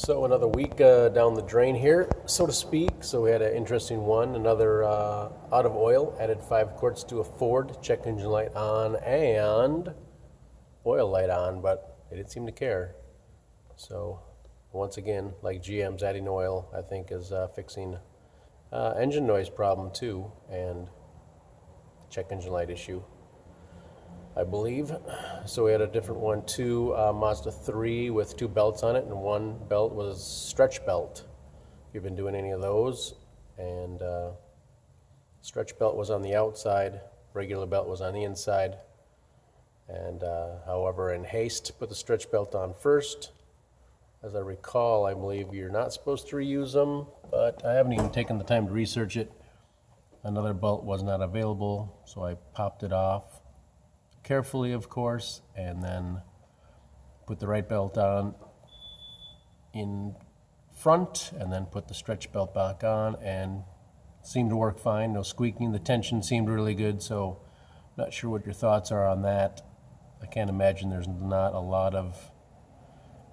So another week down the drain here, so to speak. So we had an interesting one. Another out of oil, added 5 quarts to a Ford. Check engine light on and oil light on, but they didn't seem to care. So once again, like GM's adding oil, I think is fixing engine noise problem too, and check engine light issue, I believe. So we had a different one too, Mazda 3 with 2 belts on it, and one belt was stretch belt. If you've been doing any of those, and stretch belt was on the outside, regular belt was on the inside, and however, in haste, put the stretch belt on first. As I recall, I believe you're not supposed to reuse them, but I haven't even taken the time to research it. Another belt was not available, so I popped it off carefully, of course, and then put the right belt on in front, and then put the stretch belt back on, and seemed to work fine. No squeaking. The tension seemed really good, so not sure what your thoughts are on that. I can't imagine there's not a lot of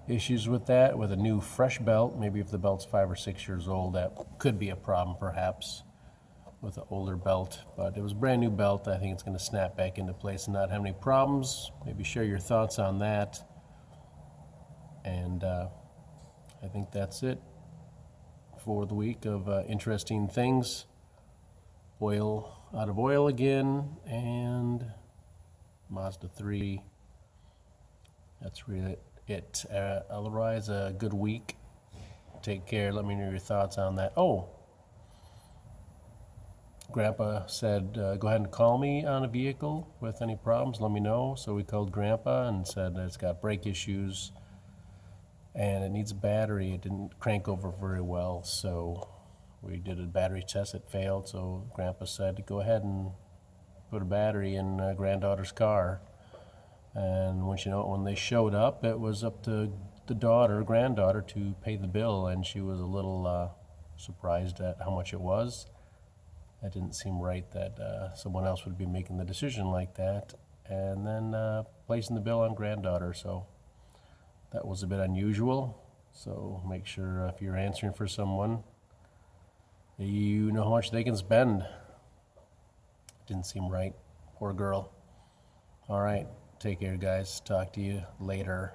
issues with that. With a new fresh belt, maybe if the belt's 5 or 6 years old, that could be a problem perhaps with an older belt, but it was a brand new belt. I think it's going to snap back into place and not have any problems. Maybe share your thoughts on that. And I think that's it for the week of interesting things. Oil, out of oil again, and Mazda 3. That's really it. Otherwise, a good week. Take care. Let me know your thoughts on that. Oh, Grandpa said, go ahead and call me on a vehicle with any problems, let me know. So we called Grandpa and said that it's got brake issues and it needs a battery. It didn't crank over very well, so we did a battery test. It failed, so Grandpa said to go ahead and put a battery in granddaughter's car. And when they showed up, it was up to the granddaughter, to pay the bill, and she was a little surprised at how much it was. That didn't seem right that someone else would be making the decision like that, and then placing the bill on granddaughter. So that was a bit unusual. So make sure if you're answering for someone, you know how much they can spend. Didn't seem right. Poor girl. All right, take care, guys. Talk to you later.